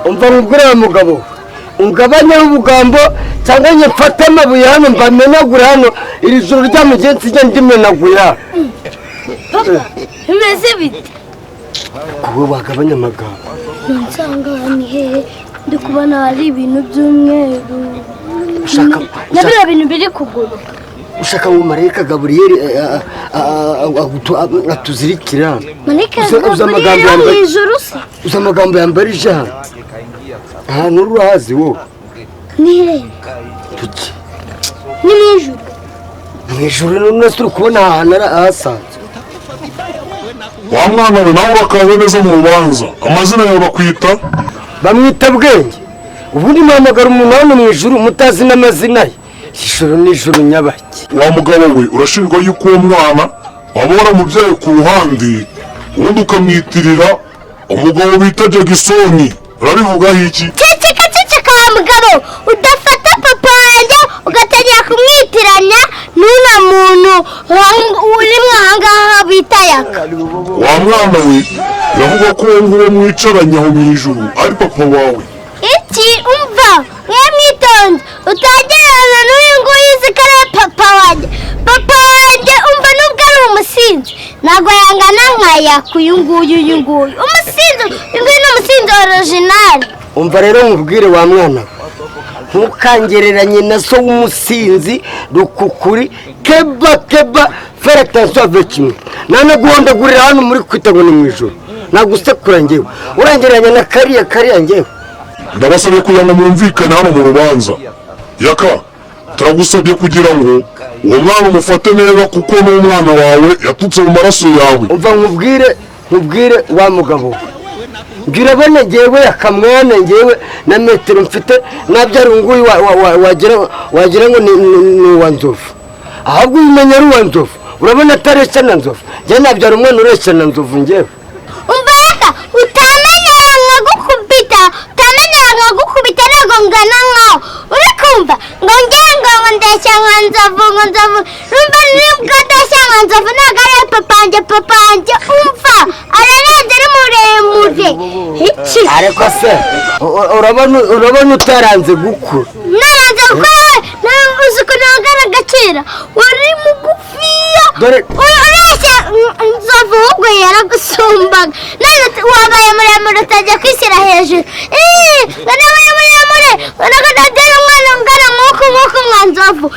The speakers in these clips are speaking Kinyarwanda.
umva nkubwire wa mugabo ungabanyeho ubugambo cyangwa nyifate amabuye hano mbamenagure hano iri joro ry'amugenzi njye ndimenagura bimeze bite kuwe wagabanya amagambo nsanga ni hehe ndi kubona hari ibintu by'umweru nabira bintu biri kuguru ushaka ngo marayika Gaburiyeli atuzirikira marayika Gaburiyeli wo mu ijuru se uza amagambo yambarije hano ahantu urahazi wo ni hehe tuki ni mu ijuru none turi kubona ahantu ahasanzwe wa mwana we nawe urakaza neza mu rubanza amazina yawe bakwita bamwita Bwenge ubundi muhamagara umuntu hano mu ijuru mutazi n'amazina ye ijuru n'ijuru nyabaki wa mugabo we urashinjwa yuko uwo mwana waba waramubyaye ku ruhande ubundi ukamwitirira umugabo bita Jagisoni urabivugaho iki ceceka wa mugabo udafata papa wanjye ugatangira kumwitiranya n'una muntu uri mwahangaha bita Yaka wa mwana we uravuga ko uwo nguwo mwicaranye aho mu ijuru ari papa wawe iki umva mwamwitonze utangirana n'uyu nguyu uzi ko ari papa wanjye umva nubwo ari umusinzi ntabwo yangana nka Yaka uyu nguyu umusinzi uyu nguyu ni umusinzi original umva rero nkubwire wa mwana ntukangereranye na so w'umusinzi rukukuri keba fera attention avec moi nane guhondagurira hano muri kwita ngo ni mu ijoro nagusekura ngewe urangereranya na kariya ngewe ndabasabye kugira ngo mwumvikane hano mu rubanza Yaka turagusabye kugira ngo uwo mwana umufate neza kuko n'umwana wawe yatutse mu maraso yawe umva nkubwire wa mugabo ngira bane ngewe akamwana ngewe na metero mfite nabyara nguyu wagira ngo ni uwa nzovu ahubwo umenya ari uwa nzovu urabona atareshya na nzovu njye nabyara umwana ureshya na nzovu ngewe umva Yaka utamenyera nkagukubita ntabwo ngana nkaho uri kumva ngo ndeshya nka nzovu rumva nibwo ndeshya nka nzovu ntabwo ari papa wanjye umva ararenze ari muremure iki ariko se urabona utaranze gukura naranze gukora we uzi ko ntagana agaciro uri mugufiya ureshya nzovu ahubwo yaragusumbaga none wabaye muremure utajya kwishyira hejuru wabaye muremure uragana umwana ungana nk'uko nka nzovu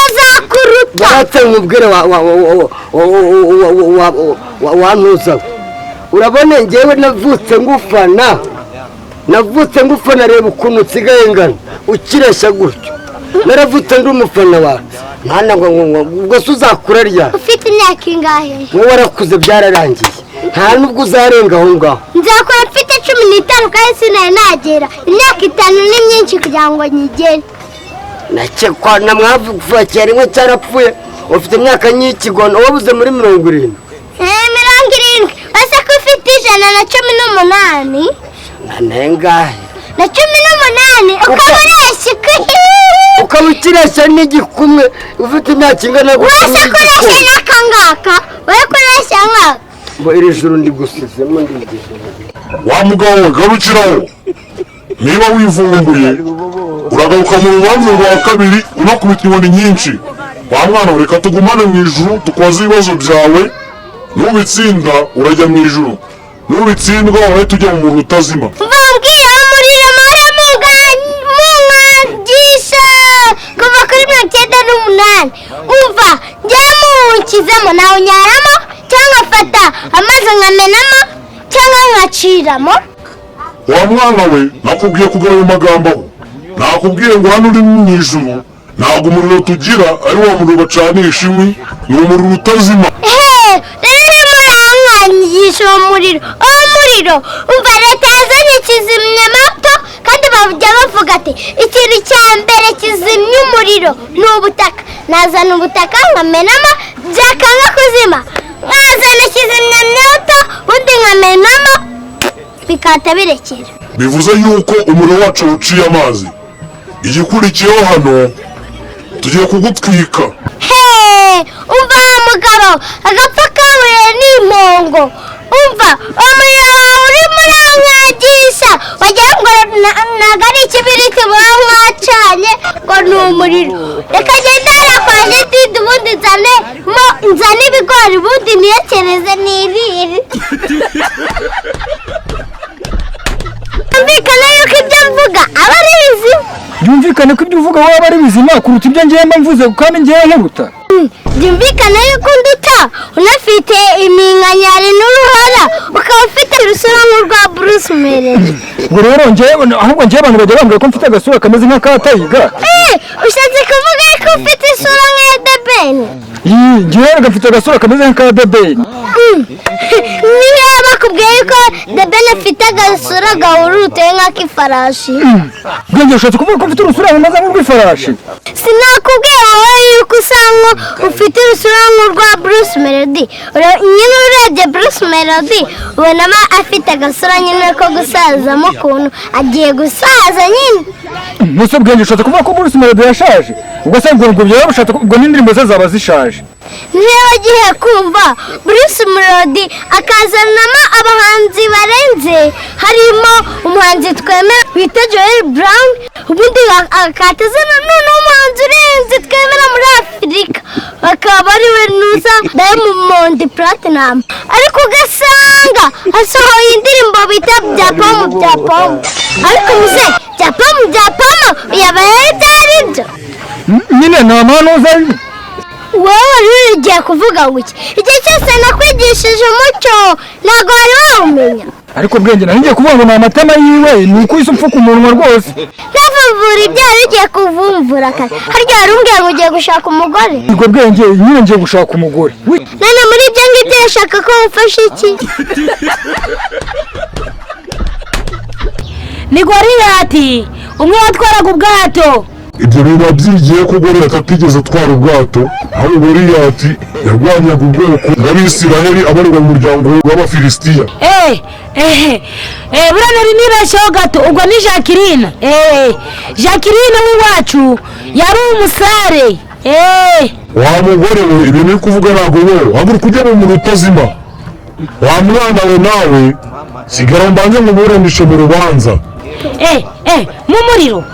azakuruta baratse nkubwire wantuza urabona ngewe navutse ngufana reba ukuntu usigaye ngana ukireshya gutyo naravutse ndi umufana wawe mwana ngo ubwo se uzakura ryari ufite imyaka ingahe wowe warakuze byararangiye nta nubwo uzarenga aho ngaho nzakora mfite 15 kandi sinari nagera imyaka 5 ni myinshi kugira ngo nyigere nakekwa na mwavukiye rimwe cyarapfuye ufite imyaka ny'ikigono wabuze muri 70 70 wese ko ufite 118 nanengahe na 18 ukabureshya ukaba ukireshya n'igikumwe ufite imyaka ingana wese kureshya n'akangaka we kureshya nkaka ngo iri joro ndigusizemo ndigeze wa mugabo we garukiraho niba wivumbuye uragaruka mu rubanza rwa kabiri unakubita inkoni nyinshi wa mwana we reka tugumane mu ijuru tukoze ibibazo byawe nubitsinda urajya mu ijuru nubitsindwa urahita ujya mu muriro utazima mbabwira umuriro mahora munkangisha kuva kuri 98 umva njyamo unkizamo nawunyaramo cyangwa fata amazi nkamenamo cyangwa nkaciramo wa mwana we nakubwiye kugabanya amagambo aho nakubwiye ngo hano uri mu ijuru ntabwo umuriro tugira ari wa muriro bacanisha inkwi ni umuriro utazima rero murankangisha uwo muriro umva leta yazanye kizimyamoto kandi bajya bavuga ati ikintu cya mbere kizimya umuriro ni ubutaka nazana ubutaka nkamenamo byakanga kuzima nkazana kizimyamoto undi nkamenamo bikahita birekera bivuze yuko umuriro wacu uciye amazi igikurikiyeho hano tugiye kugutwika umva mugabo agapfa kahuye n'impongo umva umuriro wawe urimo mwangisha wagira ngo ntabwo ari ikibiriti muba mwacanye ngo ni umuriro. Reka ngende hariya kwa Jedidi ubundi nzane ibigori ubundi niyekereze nirire. Byumvikana yuko ibyo mvuga aba ari bizima. Byumvikane ko ibyo uvuga waba ari bizima kuruta ibyo ngiye mvuze kandi ngiye nkuruta. Byumvikana yuko nduta unafite iminkanyari n'uruhara ukaba ufite urusura nk'urwa Bruce Melody. Ngo rero ahubwo ngiye abantu bajya bambwira ko mfite agasura kameze nk'akatayiga. Ushatse kuvuga ko ufite isura nk'iya The Ben? Ngiye gafite agasura kameze nk'aka The Ben. Niba bakubwiye ko The Ben afite agasura gahuruteye nk'ak'ifarashi. Bwenge ushatse kuvuga ko mfite urusura rumeze nk'urw'ifarashi? Sinakubwiye wowe yuko usanga ufite urusura nk'urwa Bruce Melody. Nyine urebye Bruce Melody ubonamo afite agasura nyine ko gusazamo ukuntu agiye gusaza nyine. Nuse Bwenge ushatse kuvuga ko Bruce Melody yashaje? Ubwo se ngo byaba ushatse ubwo n'indirimbo ze zaba zishaje. Niba wagiye kumva Bruce Melody akazanamo abahanzi barenze, harimo umuhanzi twemera wita Joel Brown, ubundi akatazana n'umuhanzi urenze twemera muri Afurika akaba ari we Nusa Diamond Platinum, ariko ugasanga asohoye indirimbo bita bya pomu. Ariko muze bya pomu yabaye byari byo nyine nta mpano uzanye. wowe rero ugiye kuvuga ngo iki? Igihe cyose nakwigishije umuco ntabwo wari wawumenya. Ariko Bwenge nari ngiye kuvuga ngo ni amatama yiwe ni uko isi upfuka umunwa rwose. Ntavumbura ibyaha ugiye kuvumvura kare. Harya wari umbwiye ngo ugiye gushaka umugore? Ubwo Bwenge nyine ngiye gushaka umugore. None muri ibyo ngibyo yashaka ko mufasha iki? Ni Goriyati umwe watwaraga ubwato. Ibyo biba byigiye ko Goriyati atigeze atwara ubwato, aho Goriyati yarwanyaga ubwoko bw'Abisiraheli abarirwa mu muryango w'Abafilisitiya. Burana nibesheho gato ubwo ni Jacqueline. Jacqueline w'iwacu yari umusare. Wa mugore we ibintu uri kuvuga ntabwo wowe haguruka ujya mu muntu utazima. Wa mwana we nawe sigara mbanze muburanishe mu rubanza. Mu muriro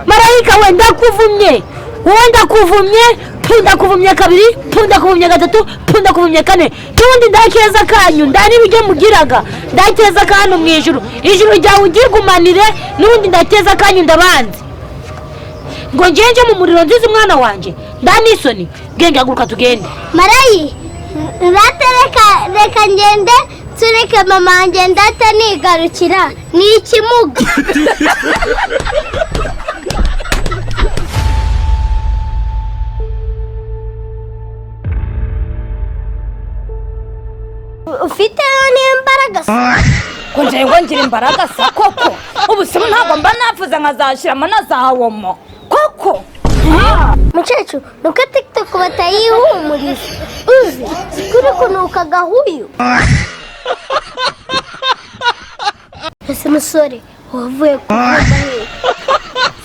marayika wenda kuvumye ndakuvumye kabiri, ndakuvumye gatatu, ndakuvumye kane, tundi ndakeza kanyu ndanibyo mugiraga, ndakeza kanyu mu ijuru ryawe ugirgumanire, nundi ndakeza kanyu ndabanze ngo ngenje mu muriro nziza umwana wanje ndanisoni. Bwenge haguruka tugende. Marayi reka ngende tureke mama wanjye ndata nigarukira ni ikimuga. Ufite n'imbaraga ko nje ngo ngira imbaraga sa koko ubu se ntabwo mba napfuza nkazashiramo nazahawomo koko. Mukecuru nuko TikTok batayihumuriza uzi sikuri kunuka gahuyu. Ese musore wavuye kuvuga he?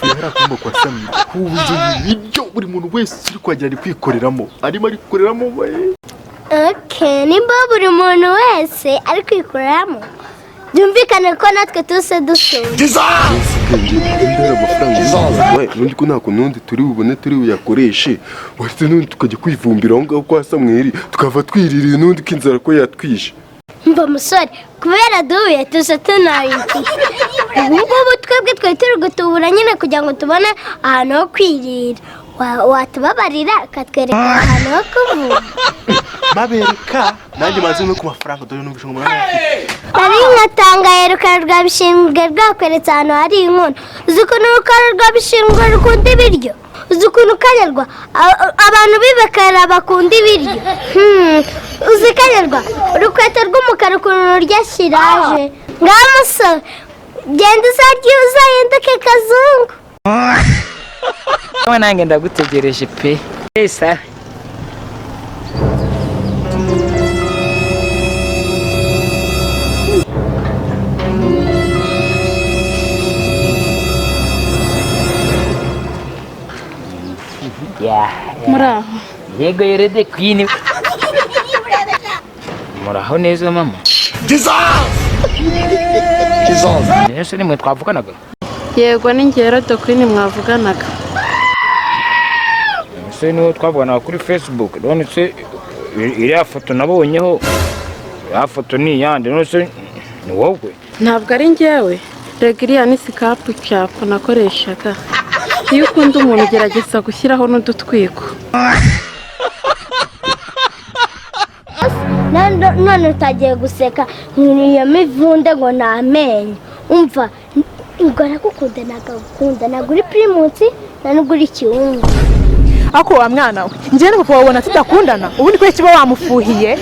Fihara kumba kwa Samira kubuze ibyo buri muntu wese uri kwagira ari kwikoreramo we. Okay, nimba buri muntu wese ari kwikoreramo byumvikane ko natwe tuse dusubira. Nundi ko ntako nundi turi bubone turi buyakoreshe wese nundi tukajya kwivumbira aho ngaho kwa Samweli tukava twiririye nundi kinzara ko yatwishe. Mba musore kubera duhuye tuse tunayiki. Ubwo twebwe twari turi gutubura nyine kugira ngo tubone ahantu ho kwirira. Watubabarira katwereka ahantu ho kuvuga. Mabereka nanjye maze no ku mafaranga dore n'ubisho ngo ari nkatangaye rukara rwa bishingwe rwakweretse ahantu hari inkono. Uzi ukuntu rukara rwa bishingwe rukunda ibiryo? Uzi ukuntu kanyarwa abantu bibekara bakunda ibiryo? Uzi kanyarwa urukweto rw'umukara ukuntu rurya shiraje. Ngaho musore genda uzarye uzahinduke kazungu. Nawe nange ndagutegereje pe. Esa Muraho. Yego yorede queen. Muraho neza mama. ese nimwe twavuganaga yego ni ngero Queen mwavuganaga ese niwo twavuganaga kuri Facebook none se iriya foto nabonyeho ya foto ni yande none se ni wowe ntabwo ari njyewe regiriya ni sikapu cyapu nakoreshaga iyo ukunda umuntu ugerageza gushyiraho n'udutwiko none utagiye guseka nk'iyo mivunde ngo namenye umva ngo aragukunda nagukunda naguri primusi nanuguri kiwungu ako wa mwana we njye n'uko wabona tudakundana ubundi ko kiba wamufuhiye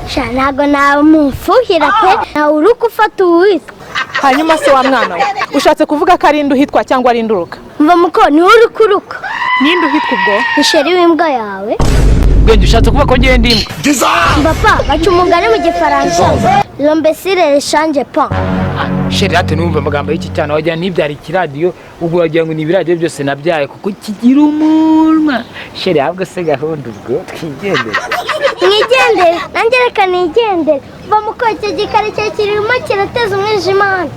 sha ntago namufuhira pe nawe uri gufata uwitwa hanyuma se wa mwana we ushatse kuvuga ko ari induhitwa cyangwa ari induruka mva muko ni uri kuruka ninde uhitwa ubwo isheri w'imbwa yawe bwenge ushatse kuba ko ngende imbwa papa baca umugani mu gifaransa lombesire rechange pas sheri hati numva amagambo y'iki cyane wagira n'ibyari ikiradiyo ubwo wagira ngo ni ibiradiyo byose nabyaye kuko kigira umunwa sheri ahubwo se gahunda ubwo twigendere mwigendere nanjye reka nigendere va muko icyo gikari cye kirimo kirateza umwijima hano